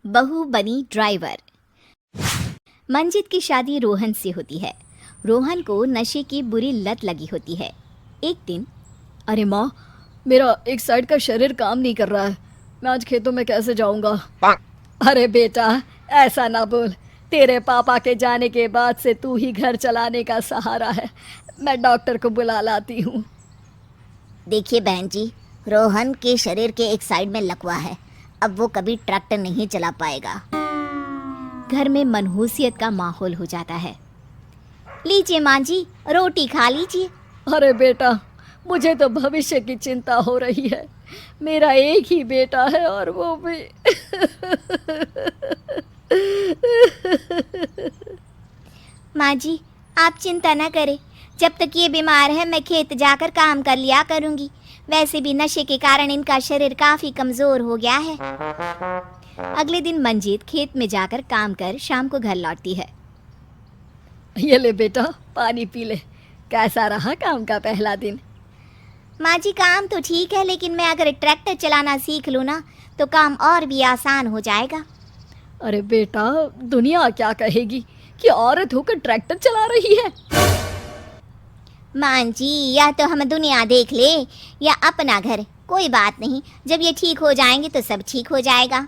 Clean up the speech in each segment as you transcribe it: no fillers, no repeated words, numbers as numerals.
बहू बनी ड्राइवर। मंजित की शादी रोहन से होती है। रोहन को नशे की बुरी लत लगी होती है। एक दिन, अरे माँ, मेरा एक साइड का शरीर काम नहीं कर रहा है। मैं आज खेतों में कैसे जाऊंगा? अरे बेटा, ऐसा ना बोल। तेरे पापा के जाने के बाद से तू ही घर चलाने का सहारा है। मैं डॉक्टर को बुला लाती हूँ। देखिए बहन जी, रोहन के शरीर के एक साइड में लकवा है। अब वो कभी ट्रैक्टर नहीं चला पाएगा। घर में मनहूसियत का माहौल हो जाता है। लीजिए माँ जी, रोटी खा लीजिए। अरे बेटा, मुझे तो भविष्य की चिंता हो रही है। मेरा एक ही बेटा है और वो भी माँ जी, आप चिंता न करें। जब तक ये बीमार है मैं खेत जाकर काम कर लिया करूँगी। वैसे भी नशे के कारण इनका शरीर काफ़ी कमज़ोर हो गया है। अगले दिन मंजीत खेत में जाकर काम कर शाम को घर लौटती है। ये ले बेटा, पानी पी ले। कैसा रहा काम का पहला दिन? माँ जी, काम तो ठीक है, लेकिन मैं अगर ट्रैक्टर चलाना सीख लूँ ना तो काम और भी आसान हो जाएगा। अरे बेटा, दुनिया क्या कहेगी कि औरत होकर ट्रैक्टर चला रही है। माँ जी, या तो हम दुनिया देख ले या अपना घर, कोई बात नहीं। जब ये ठीक हो जाएंगे तो सब ठीक हो जाएगा।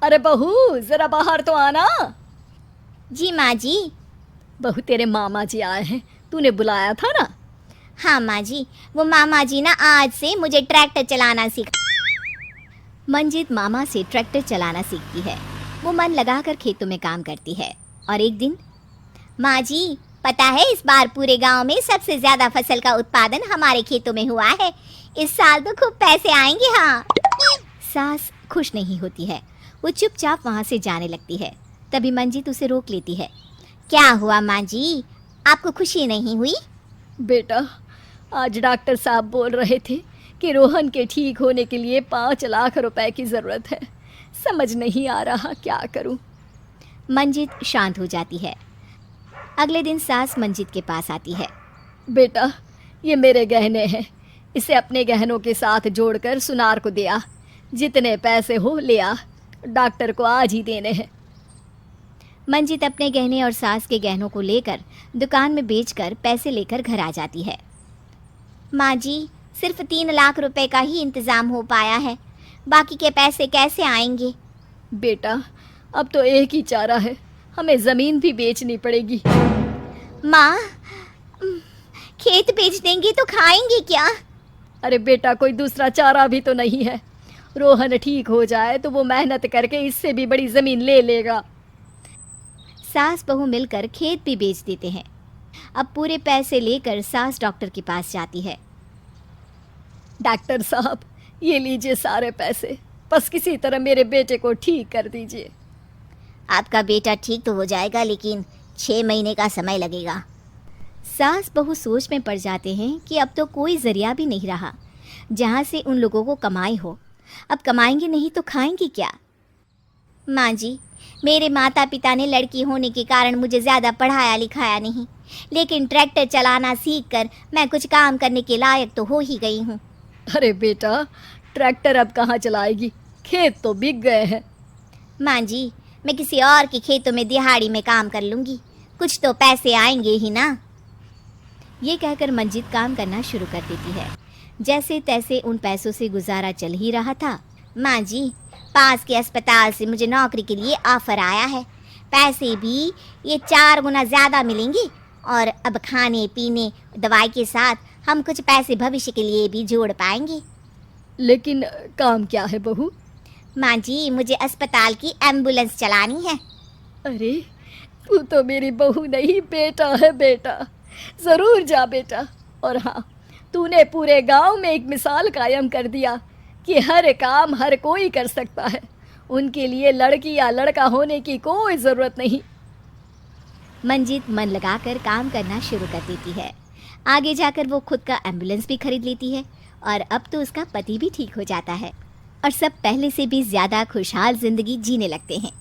अरे बहू, जरा बाहर तो आना। जी माँ जी। बहू, तेरे मामा जी आए हैं, तूने बुलाया था ना? हाँ माँ जी, वो मामा जी ना आज से मुझे ट्रैक्टर चलाना सिखा। मंजित मामा से ट्रैक्टर चलाना सीखती है। वो मन लगाकर खेतों में काम करती है। और एक दिन, माँ जी, पता है इस बार पूरे गांव में सबसे ज्यादा फसल का उत्पादन हमारे खेतों में हुआ है। इस साल तो खूब पैसे आएंगे। हाँ। सास खुश नहीं होती है। वो चुपचाप वहाँ से जाने लगती है। तभी मंजित उसे रोक लेती है। क्या हुआ माँ जी, आपको खुशी नहीं हुई? बेटा, आज डॉक्टर साहब बोल रहे थे कि रोहन के ठीक होने के लिए 5 लाख रुपए की ज़रूरत है। समझ नहीं आ रहा क्या करूं। मंजित शांत हो जाती है। अगले दिन सास मंजित के पास आती है। बेटा, ये मेरे गहने हैं। इसे अपने गहनों के साथ जोड़कर सुनार को दे आ। जितने पैसे हो ले आ। डॉक्टर को आज ही देने हैं। मंजित अपने गहने और सास के गहनों को लेकर दुकान में बेचकर पैसे लेकर घर आ जाती है। माँ जी, सिर्फ 3 लाख रुपए का ही इंतज़ाम हो पाया है। बाकी के पैसे कैसे आएंगे? बेटा, अब तो एक ही चारा है, हमें ज़मीन भी बेचनी पड़ेगी। माँ, खेत बेच देंगे तो खाएंगे क्या? अरे बेटा, कोई दूसरा चारा भी तो नहीं है। रोहन ठीक हो जाए तो वो मेहनत करके इससे भी बड़ी ज़मीन ले लेगा। सास बहू मिलकर खेत भी बेच देते हैं। अब पूरे पैसे लेकर सास डॉक्टर के पास जाती है। डॉक्टर साहब, ये लीजिए सारे पैसे। बस किसी तरह मेरे बेटे को ठीक कर दीजिए। आपका बेटा ठीक तो हो जाएगा, लेकिन 6 महीने का समय लगेगा। सास बहू सोच में पड़ जाते हैं कि अब तो कोई जरिया भी नहीं रहा जहाँ से उन लोगों को कमाई हो। अब कमाएंगे नहीं तो खाएंगे क्या? माँ जी, मेरे माता पिता ने लड़की होने के कारण मुझे ज़्यादा पढ़ाया लिखाया नहीं, लेकिन ट्रैक्टर चलाना सीखकर मैं कुछ काम करने के लायक तो हो ही गई हूँ। अरे बेटा, ट्रैक्टर अब कहाँ चलाएगी? खेत तो बिक गए हैं। माँ जी, मैं किसी और के खेतों में दिहाड़ी में काम कर लूँगी, कुछ तो पैसे आएंगे ही ना। ये कहकर मंजित काम करना शुरू कर देती है। जैसे तैसे उन पैसों से गुजारा चल ही रहा था। माँ जी, पास के अस्पताल से मुझे नौकरी के लिए ऑफर आया है। पैसे भी ये 4 गुना ज़्यादा मिलेंगे और अब खाने पीने दवाई के साथ हम कुछ पैसे भविष्य के लिए भी जोड़ पाएंगे। लेकिन काम क्या है बहू? माँ जी, मुझे अस्पताल की एम्बुलेंस चलानी है। अरे, तू तो मेरी बहू नहीं, बेटा है बेटा। ज़रूर जा बेटा। और हाँ, तूने पूरे गांव में एक मिसाल कायम कर दिया कि हर काम हर कोई कर सकता है। उनके लिए लड़की या लड़का होने की कोई ज़रूरत नहीं। मंजित मन लगाकर काम करना शुरू कर देती है। आगे जाकर वो खुद का एम्बुलेंस भी खरीद लेती है और अब तो उसका पति भी ठीक हो जाता है और सब पहले से भी ज़्यादा खुशहाल ज़िंदगी जीने लगते हैं।